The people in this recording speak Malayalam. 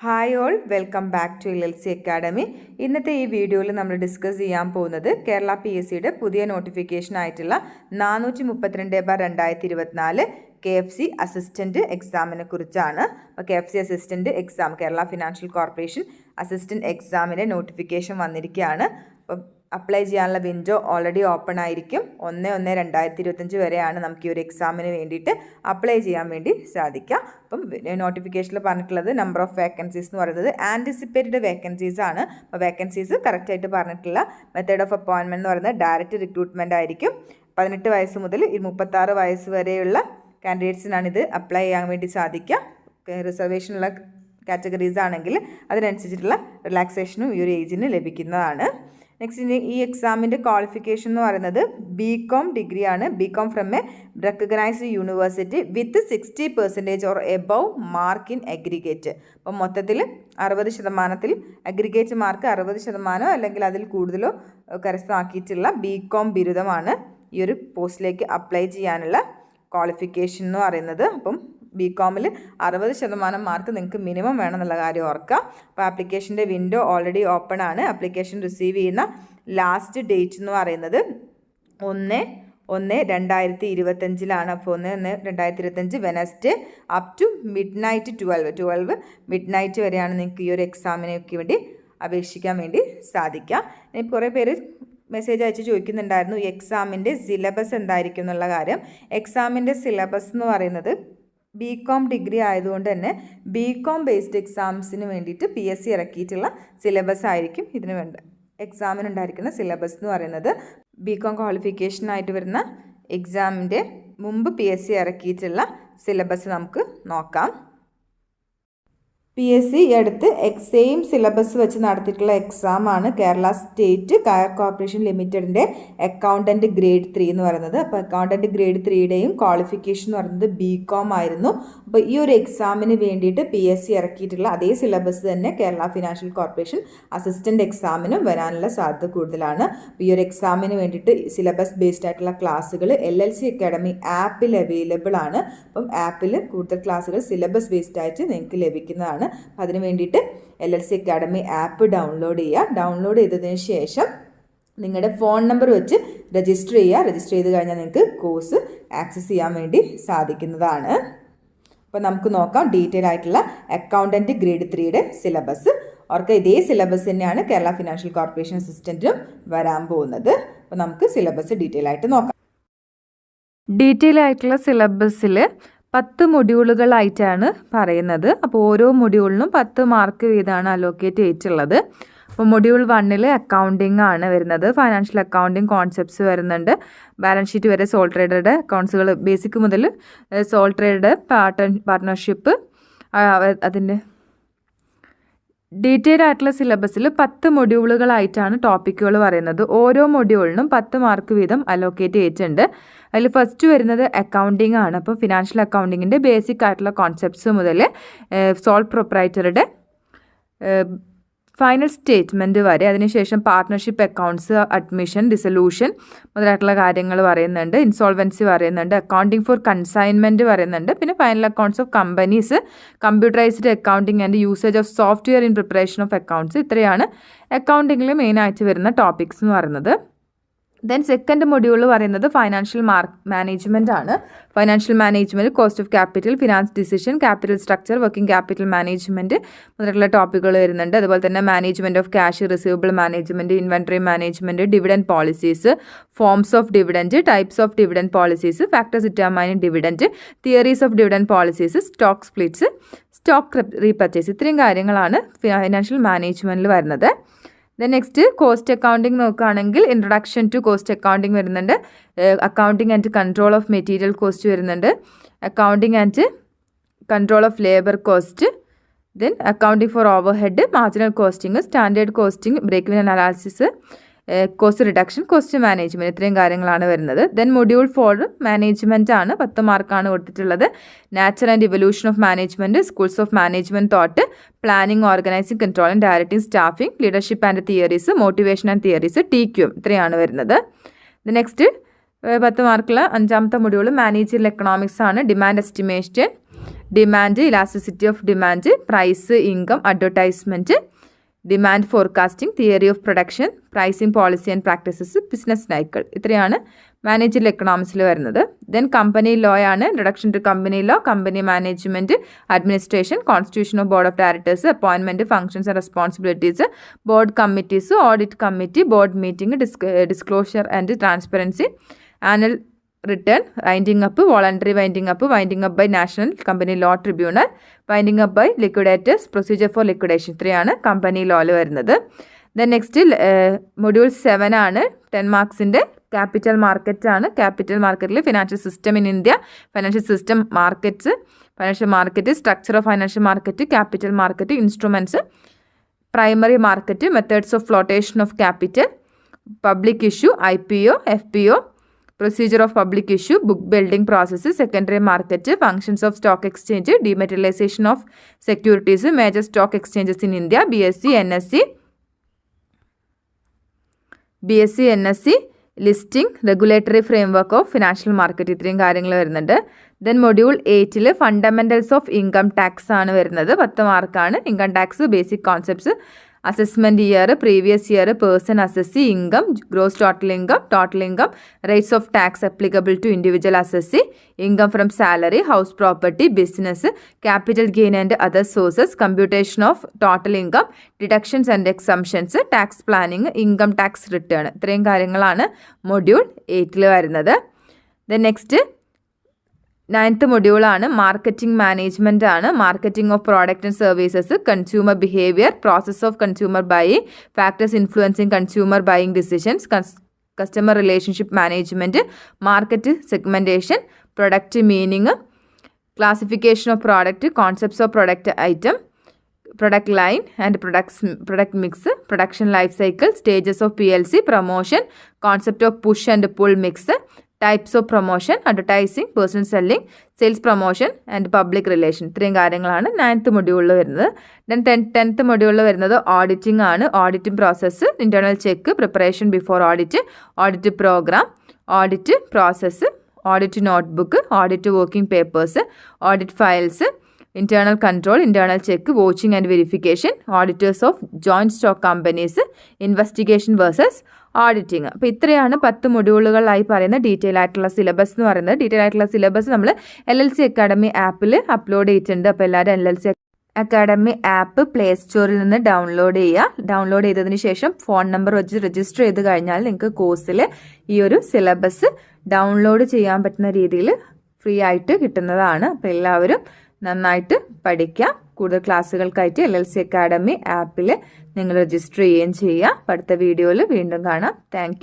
Hi all, welcome back to LLC academy. ഇന്നത്തെ ഈ വീഡിയോയിൽ നമ്മൾ ഡിസ്കസ് ചെയ്യാൻ പോകുന്നത് കേരള PSCയുടെ പുതിയ നോട്ടിഫിക്കേഷൻ ആയിട്ടുള്ള 432/2024 KFC അസിസ്റ്റൻറ്റ് എക്സാമിനെ കുറിച്ചാണ്. അപ്പോൾ KFC assistant exam, Kerala financial corporation assistant എക്സാമിൻ്റെ നോട്ടിഫിക്കേഷൻ വന്നിരിക്കുകയാണ്. അപ്പം അപ്ലൈ ചെയ്യാനുള്ള വിൻഡോ ഓൾറെഡി ഓപ്പൺ ആയിരിക്കും. 1/1/2025 വരെയാണ് നമുക്ക് ഈ ഒരു എക്സാമിന് വേണ്ടിയിട്ട് അപ്ലൈ ചെയ്യാൻ വേണ്ടി സാധിക്കുക. അപ്പം നോട്ടിഫിക്കേഷനിൽ പറഞ്ഞിട്ടുള്ളത് നമ്പർ ഓഫ് വേക്കൻസീസ് എന്ന് പറയുന്നത് ആൻറ്റിസിപ്പേറ്റഡ് വേക്കൻസീസ് ആണ്. അപ്പോൾ വേക്കൻസീസ് കറക്റ്റായിട്ട് പറഞ്ഞിട്ടുള്ള മെത്തേഡ് ഓഫ് അപ്പോയിൻമെൻറ്റ് എന്ന് പറയുന്നത് ഡയറക്റ്റ് റിക്രൂട്ട്മെൻറ്റ് ആയിരിക്കും. 18 വയസ്സ് മുതൽ 36 വയസ്സ് വരെയുള്ള കാൻഡിഡേറ്റ്സിനാണ് ഇത് അപ്ലൈ ചെയ്യാൻ വേണ്ടി സാധിക്കുക. റിസർവേഷനുള്ള കാറ്റഗറീസ് ആണെങ്കിൽ അതിനനുസരിച്ചിട്ടുള്ള റിലാക്സേഷനും ഈ ഒരു ഏജിന് ലഭിക്കുന്നതാണ്. നെക്സ്റ്റ് ഈ എക്സാമിൻ്റെ ക്വാളിഫിക്കേഷൻ എന്ന് പറയുന്നത് BCom ഡിഗ്രിയാണ്. BCom from A recognised university with 60% or above mark in aggregate. അപ്പം മൊത്തത്തിൽ 60%, അഗ്രിഗേറ്റ് മാർക്ക് 60% അല്ലെങ്കിൽ അതിൽ കൂടുതലോ കരസ്ഥമാക്കിയിട്ടുള്ള BCom ബിരുദമാണ് ഈ ഒരു പോസ്റ്റിലേക്ക് അപ്ലൈ ചെയ്യാനുള്ള ക്വാളിഫിക്കേഷൻ എന്ന് പറയുന്നത്. അപ്പം BComൽ 60% മാർക്ക് നിങ്ങൾക്ക് മിനിമം വേണമെന്നുള്ള കാര്യം ഓർക്കുക. അപ്പോൾ ആപ്ലിക്കേഷൻ്റെ വിൻഡോ ഓൾറെഡി ഓപ്പൺ ആണ്. ആപ്ലിക്കേഷൻ റിസീവ് ചെയ്യുന്ന ലാസ്റ്റ് ഡേറ്റ് എന്ന് പറയുന്നത് 1/1/2025 അപ്പോൾ 1/1/2025 Wednesday up to midnight 12 midnight വരെയാണ് നിങ്ങൾക്ക് ഈ ഒരു എക്സാമിനൊക്കെ വേണ്ടി അപേക്ഷിക്കാൻ വേണ്ടി സാധിക്കുക. ഇനി കുറേ പേര് മെസ്സേജ് അയച്ച് ചോദിക്കുന്നുണ്ടായിരുന്നു ഈ എക്സാമിൻ്റെ സിലബസ് എന്തായിരിക്കും എന്നുള്ള കാര്യം. എക്സാമിൻ്റെ സിലബസ് എന്ന് പറയുന്നത് BCom ഡിഗ്രി ആയതുകൊണ്ട് തന്നെ BCom ബേസ്ഡ് എക്സാംസിന് വേണ്ടിയിട്ട് PSC ഇറക്കിയിട്ടുള്ള സിലബസ് ആയിരിക്കും ഇതിന് വേണ്ട എക്സാമിനുണ്ടായിരിക്കുന്ന സിലബസ് എന്ന് പറയുന്നത്. BCom ക്വാളിഫിക്കേഷനായിട്ട് വരുന്ന എക്സാമിൻ്റെ മുമ്പ് PSC ഇറക്കിയിട്ടുള്ള സിലബസ് നമുക്ക് നോക്കാം. PSC അടുത്ത് സെയിം സിലബസ് വെച്ച് നടത്തിയിട്ടുള്ള എക്സാമാണ് കേരള സ്റ്റേറ്റ് കയർ കോർപ്പറേഷൻ ലിമിറ്റഡിൻ്റെ അക്കൗണ്ടൻറ്റ് ഗ്രേഡ് 3 എന്ന് പറയുന്നത്. അപ്പോൾ അക്കൗണ്ടൻറ്റ് ഗ്രേഡ് 3യുടെയും ക്വാളിഫിക്കേഷൻ എന്ന് പറയുന്നത് BCom ആയിരുന്നു. അപ്പോൾ ഈ ഒരു എക്സാമിന് വേണ്ടിയിട്ട് PSC ഇറക്കിയിട്ടുള്ള അതേ സിലബസ് തന്നെ കേരള ഫിനാൻഷ്യൽ കോർപ്പറേഷൻ അസിസ്റ്റൻറ്റ് എക്സാമിനും വരാനുള്ള സാധ്യത കൂടുതലാണ്. അപ്പോൾ ഈ ഒരു എക്സാമിന് വേണ്ടിയിട്ട് സിലബസ് ബേസ്ഡ് ആയിട്ടുള്ള ക്ലാസ്സുകൾ LLC അക്കാഡമി ആപ്പിൽ അവൈലബിൾ ആണ്. അപ്പം ആപ്പിൽ കൂടുതൽ ക്ലാസ്സുകൾ സിലബസ് ബേസ്ഡ് ആയിട്ട് നിങ്ങൾക്ക് ലഭിക്കുന്നതാണ്. അതിന് വേണ്ടിയിട്ട് LLC അക്കാഡമി ആപ്പ് ഡൗൺലോഡ് ചെയ്യുക. ഡൗൺലോഡ് ചെയ്തതിന് ശേഷം നിങ്ങളുടെ ഫോൺ നമ്പർ വെച്ച് രജിസ്റ്റർ ചെയ്യുക. രജിസ്റ്റർ ചെയ്ത് കഴിഞ്ഞാൽ നിങ്ങൾക്ക് കോഴ്സ് ആക്സസ് ചെയ്യാൻ വേണ്ടി സാധിക്കുന്നതാണ്. അപ്പോൾ നമുക്ക് നോക്കാം ഡീറ്റെയിൽ ആയിട്ടുള്ള അക്കൗണ്ടൻറ്റ് ഗ്രേഡ് 3യുടെ സിലബസ്. അവർക്ക് ഇതേ സിലബസ് തന്നെയാണ് കേരള ഫിനാൻഷ്യൽ കോർപ്പറേഷൻ അസിസ്റ്റൻറ്റും വരാൻ പോകുന്നത്. അപ്പോൾ നമുക്ക് സിലബസ് ഡീറ്റെയിൽ ആയിട്ട് നോക്കാം. ഡീറ്റെയിൽ ആയിട്ടുള്ള സിലബസിൽ 10 മൊഡ്യൂളുകളായിട്ടാണ് പറയുന്നത്. അപ്പോൾ ഓരോ മൊഡ്യൂളിനും 10 മാർക്ക് വീതമാണ് അലോക്കേറ്റ് ചെയ്തിട്ടുള്ളത്. അപ്പോൾ മൊഡ്യൂൾ 1 അക്കൗണ്ടിങ് ആണ് വരുന്നത്. ഫൈനാൻഷ്യൽ അക്കൗണ്ടിങ് കോൺസെപ്റ്റ്സ് വരുന്നുണ്ട്. ബാലൻസ് ഷീറ്റ് വരെ സോൾ ട്രേഡറുടെ അക്കൗണ്ട്സുകൾ ബേസിക് മുതൽ സോൾ ട്രേഡ് പാർട്ട്ണർഷിപ്പ് അതിൻ്റെ ഡീറ്റെയിൽ ആയിട്ടുള്ള സിലബസിൽ 10 മൊഡ്യൂളുകളായിട്ടാണ് ടോപ്പിക്കുകൾ പറയുന്നത്. ഓരോ മൊഡ്യൂളിനും 10 മാർക്ക് വീതം അലോക്കേറ്റ് ചെയ്തിട്ടുണ്ട്. അതിൽ ഫസ്റ്റ് വരുന്നത് അക്കൗണ്ടിങ് ആണ്. അപ്പോൾ ഫിനാൻഷ്യൽ അക്കൗണ്ടിങ്ങിൻ്റെ ബേസിക് ആയിട്ടുള്ള കോൺസെപ്റ്റ്സ് മുതൽ സോൾ പ്രൊപ്രൈറ്ററുടെ ഫൈനൽ സ്റ്റേറ്റ്മെൻറ്റ് വരെ, അതിനുശേഷം പാർട്ട്ണർഷിപ്പ് അക്കൗണ്ട്സ്, അഡ്മിഷൻ, ഡിസൊല്യൂഷൻ മുതലായിട്ടുള്ള കാര്യങ്ങൾ പറയുന്നുണ്ട്. ഇൻസോൾവൻസി പറയുന്നുണ്ട്. അക്കൗണ്ടിങ് ഫോർ കൺസൈൻമെൻറ്റ് പറയുന്നുണ്ട്. പിന്നെ final accounts of companies, computerised accounting and usage of software in preparation of accounts. ഇത്രയാണ് അക്കൗണ്ടിങ്ങിൽ മെയിനായിട്ട് വരുന്ന ടോപ്പിക്സ് എന്ന് പറയുന്നത്. ദെൻ സെക്കൻഡ് മൊഡ്യൂൾ പറയുന്നത് ഫൈനാൻഷ്യൽ മാനേജ്മെൻറ്റ് ആണ്. Financial management, cost of capital, finance decision, capital structure, working capital management മുതലുള്ള ടോപ്പിക്കുകൾ വരുന്നുണ്ട്. അതുപോലെ തന്നെ management of cash receivable management, inventory management, dividend policies, forms of dividend, types of dividend policies, factors determining dividend, theories of dividend policies, stock splits, stock repurchase. ഇത്രയും കാര്യങ്ങളാണ് ഫൈനാൻഷ്യൽ മാനേജ്മെൻറ്റിൽ വരുന്നത്. ദെൻ നെക്സ്റ്റ് കോസ്റ്റ് അക്കൗണ്ടിങ് നോക്കുകയാണെങ്കിൽ ഇൻട്രൊഡക്ഷൻ ടു കോസ്റ്റ് അക്കൗണ്ടിങ് വരുന്നുണ്ട്. Accounting and control of material cost വരുന്നുണ്ട്. Accounting and control of labour cost. Then accounting for over head, marginal costing, standard costing, break even analysis, cost reduction, cost management. ഇത്രയും കാര്യങ്ങളാണ് വരുന്നത്. ദെൻ മൊഡ്യൂൾ 4 മാനേജ്മെൻറ്റ് ആണ്. 10 മാർക്കാണ് കൊടുത്തിട്ടുള്ളത്. Nature and evolution of management, schools of management thought, planning, organising, control and directing, staffing, leadership and theories, motivation and theories, TQM. ഇത്രയാണ് വരുന്നത്. നെക്സ്റ്റ് 10 മാർക്കുള്ള 5ാമത്തെ മൊഡ്യൂൾ മാനേജറിയൽ എക്കണോമിക്സ് ആണ്. Demand estimation, demand, elasticity of demand, price, income, advertisement, demand forecasting, theory of production, pricing policy and practices, business cycle. ഇത്രയാണ് മാനേജറിയൽ എക്കണോമിക്സിൽ വരുന്നത്. ദെൻ കമ്പനി ലോ ആണ്. Introduction to company law, company management, administration, constitution of board of directors, appointment, functions and responsibilities, board committees, audit committee, board meeting, disclosure and transparency, annual return, winding up, voluntary winding up by national company law tribunal, winding up by liquidators, procedure for liquidation. ഇത്രയാണ് കമ്പനി ലോയിൽ വരുന്നത്. ദെൻ നെക്സ്റ്റ് മൊഡ്യൂൾ 7 ആണ്. 10 മാർക്സിൻ്റെ ക്യാപിറ്റൽ മാർക്കറ്റ് ആണ്. ക്യാപിറ്റൽ മാർക്കറ്റിൽ financial system in India, financial system markets, financial market, structure of financial market, capital market, instruments, primary market, methods of flotation of capital, public issue, IPO, FPO, procedure of public issue, book building process, secondary market, functions of stock exchange, dematerialisation of securities, major stock exchanges in India, BSE, NSE, listing, regulatory framework of financial market. ഇത്രയും കാര്യങ്ങൾ വരുന്നുണ്ട്. Then module 8 fundamentals of income tax ആണ് വരുന്നത്. 10 മാർക്കാണ്. Income tax basic concepts, assessment year, previous year, person assessee, income, gross total income, rates of tax applicable to individual assessee, income from salary, house property, business, capital gain and other sources, computation of total income, deductions and exemptions, tax planning, income tax return. ഇത്രയും കാര്യങ്ങളാണ് മൊഡ്യൂൾ 8 വരുന്നത്. ദെൻ നെക്സ്റ്റ് 9th മൊഡ്യൂളാണ്. മാർക്കറ്റിംഗ് മാനേജ്മെൻറ്റ് ആണ്. Marketing of product and services, consumer behaviour, process of consumer buying, factors influencing consumer buying decisions, customer relationship management, market segmentation, product meaning, classification of product, concepts of product item, product line and product mix, production life cycle, stages of PLC, promotion, concept of push and pull mix, types of promotion, advertising, personal selling, sales promotion and public relation. ഇത്രയും കാര്യങ്ങളാണ് 9th മൊഡ്യൂളിൽ വരുന്നത്. ദെൻ 10th മൊഡ്യൂളിൽ വരുന്നത് ഓഡിറ്റിംഗ് ആണ്. Auditing process, internal check, preparation before audit, audit programme, audit process, audit notebook, audit working papers, audit files, internal control, internal check, watching and verification, auditors of joint stock companies, investigation versus auditing. അപ്പോൾ ഇത്രയാണ് 10 മൊഡ്യൂളുകളായി പറയുന്ന ഡീറ്റെയിൽ ആയിട്ടുള്ള സിലബസ് എന്ന് പറയുന്നത്. ഡീറ്റെയിൽ ആയിട്ടുള്ള സിലബസ് നമ്മൾ LLC അക്കാഡമി ആപ്പിൽ അപ്ലോഡ് ചെയ്തിട്ടുണ്ട്. അപ്പോൾ എല്ലാവരും LLC അക്കാഡമി ആപ്പ് പ്ലേ സ്റ്റോറിൽ നിന്ന് ഡൗൺലോഡ് ചെയ്യുക. ഡൗൺലോഡ് ചെയ്തതിന് ശേഷം ഫോൺ നമ്പർ വെച്ച് രജിസ്റ്റർ ചെയ്ത് കഴിഞ്ഞാൽ നിങ്ങൾക്ക് കോഴ്സിൽ ഈ ഒരു സിലബസ് ഡൗൺലോഡ് ചെയ്യാൻ പറ്റുന്ന രീതിയിൽ ഫ്രീ ആയിട്ട് കിട്ടുന്നതാണ്. അപ്പോൾ എല്ലാവരും നന്നായിട്ട് പഠിക്കുക. കൂടുതൽ ക്ലാസ്സുകൾക്കായിട്ട് LLC അക്കാഡമി ആപ്പിൽ നിങ്ങൾ രജിസ്റ്റർ ചെയ്യുകയും ചെയ്യുക. അടുത്ത വീഡിയോയിൽ വീണ്ടും കാണാം. താങ്ക്